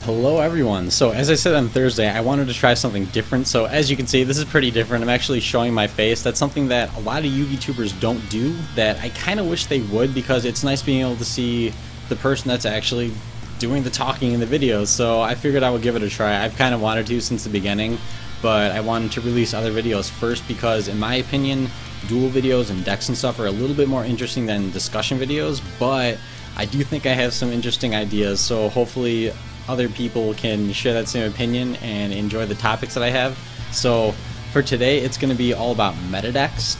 Hello everyone. So as I said on Thursday, I wanted to try something different. So as you can see, this is pretty different. I'm actually showing my face. That's something that a lot of YouTubers don't do that I kind of wish they would, because it's nice being able to see the person that's actually doing the talking in the videos. So I figured I would give it a try. I've kind of wanted to since the beginning, but I wanted to release other videos first because in my opinion, duel videos and decks and stuff are a little bit more interesting than discussion videos, but I do think I have some interesting ideas, so hopefully other people can share that same opinion and enjoy the topics that I have. So for today, it's going to be all about meta decks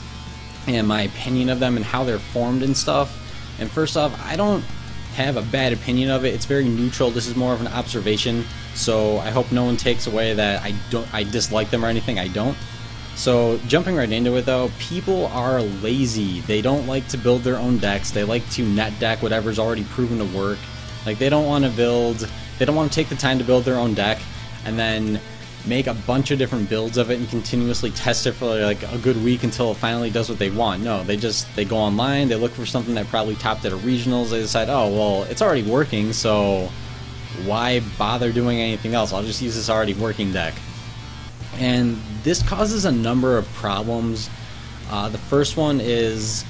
and my opinion of them and how they're formed and stuff. And first off, I don't have a bad opinion of it. It's very neutral. This is more of an observation, so I hope no one takes away that I dislike them or anything. I don't. So jumping right into it though, people are lazy. They don't like to build their own decks. They like to net deck whatever's already proven to work. Like they don't want to take the time to build their own deck and then make a bunch of different builds of it and continuously test it for like a good week until it finally does what they want. No, they go online, they look for something that probably topped at a regionals, they decide, oh well, it's already working, so why bother doing anything else? I'll just use this already working deck. And this causes a number of problems. The first one is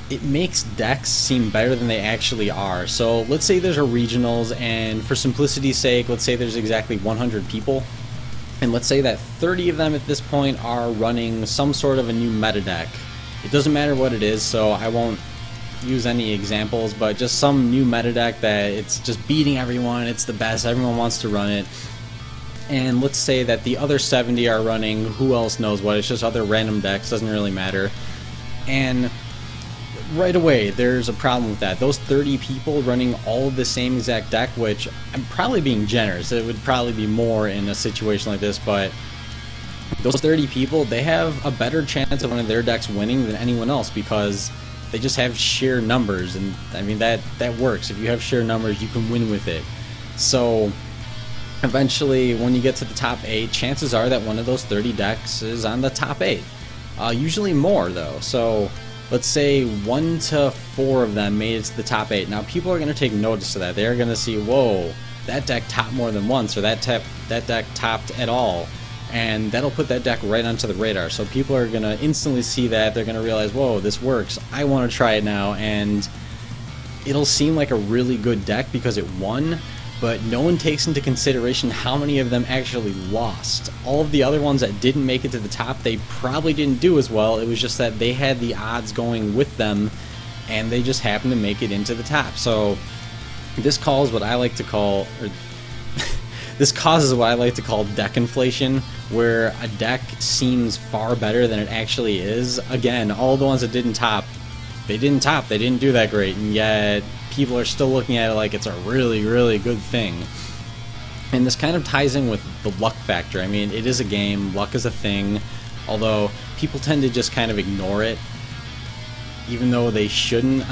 it makes decks seem better than they actually are. So let's say there's a regionals, and for simplicity's sake, let's say there's exactly 100 people, and let's say that 30 of them at this point are running some sort of a new meta deck. It doesn't matter what it is, so I won't use any examples, but just some new meta deck that it's just beating everyone, it's the best, everyone wants to run it. And let's say that the other 70 are running who else knows what, it's just other random decks, doesn't really matter. And right away there's a problem with that. Those 30 people running all of the same exact deck, which I'm probably being generous, it would probably be more in a situation like this, but those 30 people, they have a better chance of one of their decks winning than anyone else because they just have sheer numbers, and I mean that works. If you have sheer numbers, you can win with it. So eventually when you get to the top 8, chances are that one of those 30 decks is on the top 8. Usually more though. So let's say 1 to 4 of them made it to the top 8. Now people are going to take notice of that. They're going to see, whoa, that deck topped more than once, or that deck topped at all, and that'll put that deck right onto the radar. So people are going to instantly see that. They're going to realize, whoa, this works, I want to try it now, and it'll seem like a really good deck because it won, but no one takes into consideration how many of them actually lost. All of the other ones that didn't make it to the top, they probably didn't do as well. It was just that they had the odds going with them, and they just happened to make it into the top. So this causes what I like to call, deck inflation, where a deck seems far better than it actually is. Again, all the ones that didn't top, they didn't do that great, and yet people are still looking at it like it's a really, really good thing. And this kind of ties in with the luck factor. I mean, it is a game, luck is a thing, although people tend to just kind of ignore it, even though they shouldn't.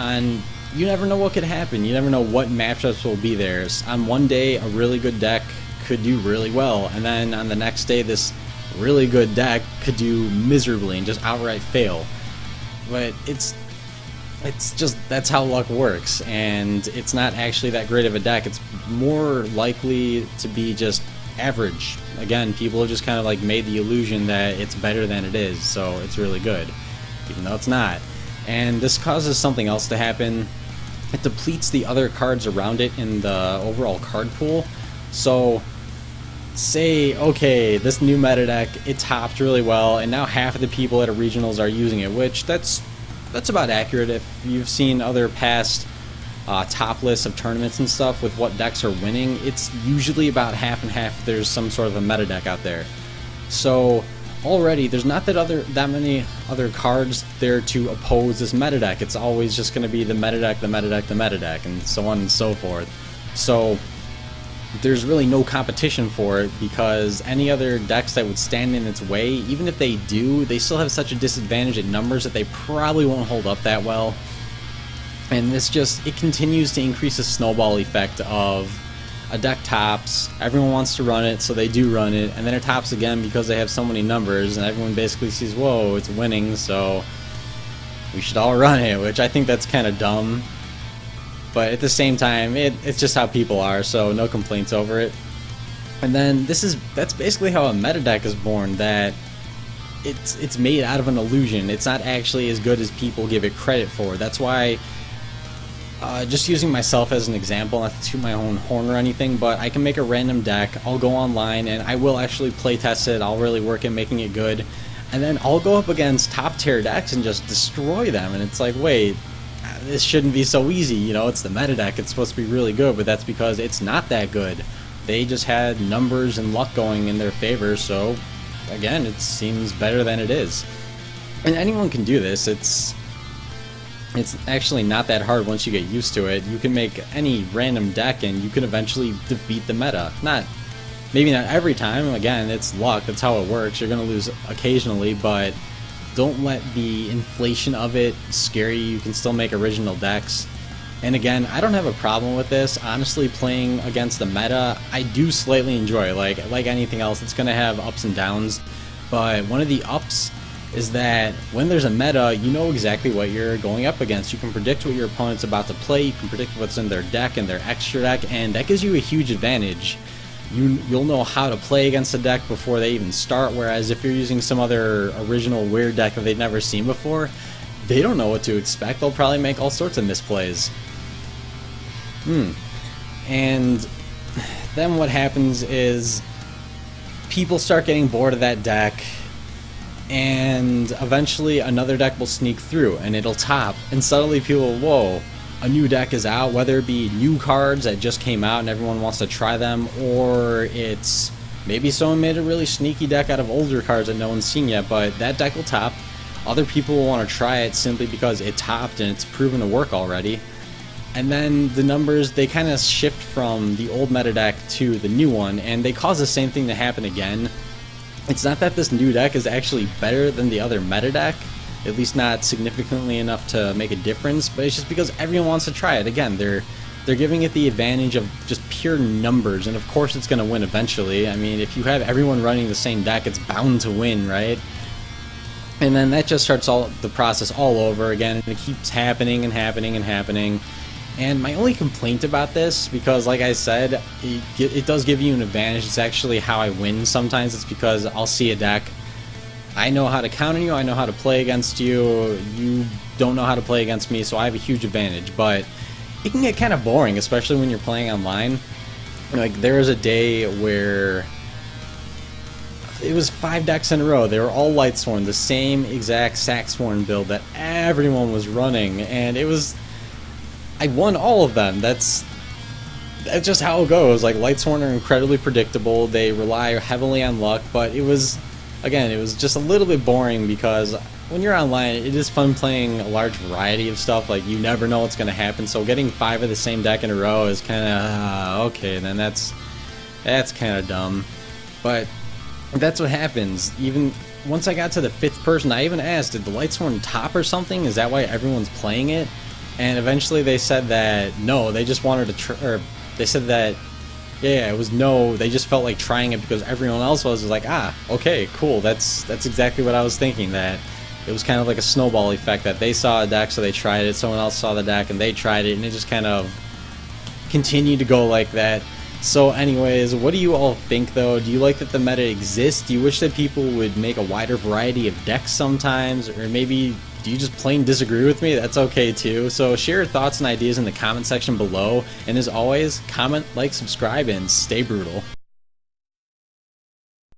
You never know what could happen. You never know what matchups will be there. On one day, a really good deck could do really well, and then on the next day, this really good deck could do miserably and just outright fail. But it's just, that's how luck works, and it's not actually that great of a deck. It's more likely to be just average. Again, people have just kind of like made the illusion that it's better than it is, so it's really good, even though it's not. And this causes something else to happen. It depletes the other cards around it in the overall card pool. So say, okay, this new meta deck, it topped really well, and now half of the people at a regionals are using it, which that's about accurate. If you've seen other past top lists of tournaments and stuff with what decks are winning, it's usually about half and half. There's some sort of a meta deck out there. So already there's not that many other cards there to oppose this meta deck. It's always just going to be the meta deck, the meta deck, the meta deck, and so on and so forth. So there's really no competition for it, because any other decks that would stand in its way, even if they do, they still have such a disadvantage at numbers that they probably won't hold up that well. And it continues to increase the snowball effect of a deck tops, everyone wants to run it, so they do run it, and then it tops again because they have so many numbers, and everyone basically sees, whoa, it's winning, so we should all run it, which I think that's kind of dumb. But at the same time, it's just how people are, so no complaints over it. And then that's basically how a meta deck is born, that it's made out of an illusion. It's not actually as good as people give it credit for. That's why, just using myself as an example, not to toot my own horn or anything, but I can make a random deck, I'll go online, and I will actually play test it, I'll really work at making it good, and then I'll go up against top tier decks and just destroy them, and it's like, wait, this shouldn't be so easy, you know, it's the meta deck, it's supposed to be really good, but that's because it's not that good. They just had numbers and luck going in their favor, so again, it seems better than it is. And anyone can do this. It's actually not that hard once you get used to it. You can make any random deck and you can eventually defeat the meta. Maybe not every time, again, it's luck, that's how it works. You're gonna lose occasionally, but don't let the inflation of it scare you. You can still make original decks. And again, I don't have a problem with this. Honestly, playing against the meta, I do slightly enjoy. Like anything else, it's gonna have ups and downs. But one of the ups is that when there's a meta, you know exactly what you're going up against. You can predict what your opponent's about to play, you can predict what's in their deck and their extra deck, and that gives you a huge advantage. You'll know how to play against a deck before they even start, whereas if you're using some other original weird deck that they've never seen before, they don't know what to expect. They'll probably make all sorts of misplays. And then what happens is people start getting bored of that deck, and eventually another deck will sneak through and it'll top, and suddenly people, whoa, a new deck is out, whether it be new cards that just came out and everyone wants to try them, or it's maybe someone made a really sneaky deck out of older cards that no one's seen yet, but that deck will top. Other people will want to try it simply because it topped and it's proven to work already. And then the numbers, they kind of shift from the old meta deck to the new one, and they cause the same thing to happen again. It's not that this new deck is actually better than the other meta deck, at least not significantly enough to make a difference, but it's just because everyone wants to try it. Again, they're giving it the advantage of just pure numbers, and of course it's going to win eventually. I mean, if you have everyone running the same deck, it's bound to win, right? And then that just starts the process all over again, and it keeps happening and happening and happening. And my only complaint about this, because like I said, it does give you an advantage. It's actually how I win sometimes. It's because I'll see a deck, I know how to counter you, I know how to play against you, you don't know how to play against me, so I have a huge advantage. But it can get kind of boring, especially when you're playing online. Like, there was a day where it was 5 decks in a row. They were all Lightsworn, the same exact Saxhorn build that everyone was running, and I won all of them. That's just how it goes. Like, Lightsworn are incredibly predictable. They rely heavily on luck, but it was just a little bit boring because when you're online, it is fun playing a large variety of stuff. Like, you never know what's going to happen, so getting 5 of the same deck in a row is kind of, okay, then that's kind of dumb. But that's what happens. Even once I got to the 5th person, I even asked, did the Lightsworn top or something? Is that why everyone's playing it? And eventually they said that no, they just wanted to they said that yeah, it was no, they just felt like trying it because everyone else was like, ah, okay, cool, that's exactly what I was thinking, that it was kind of like a snowball effect, that they saw a deck so they tried it, someone else saw the deck and they tried it, and it just kind of continued to go like that. So anyways, what do you all think though? Do you like that the meta exists? Do you wish that people would make a wider variety of decks sometimes? Or maybe do you just plain disagree with me? That's okay too. So share your thoughts and ideas in the comment section below. And as always, comment, like, subscribe, and stay brutal.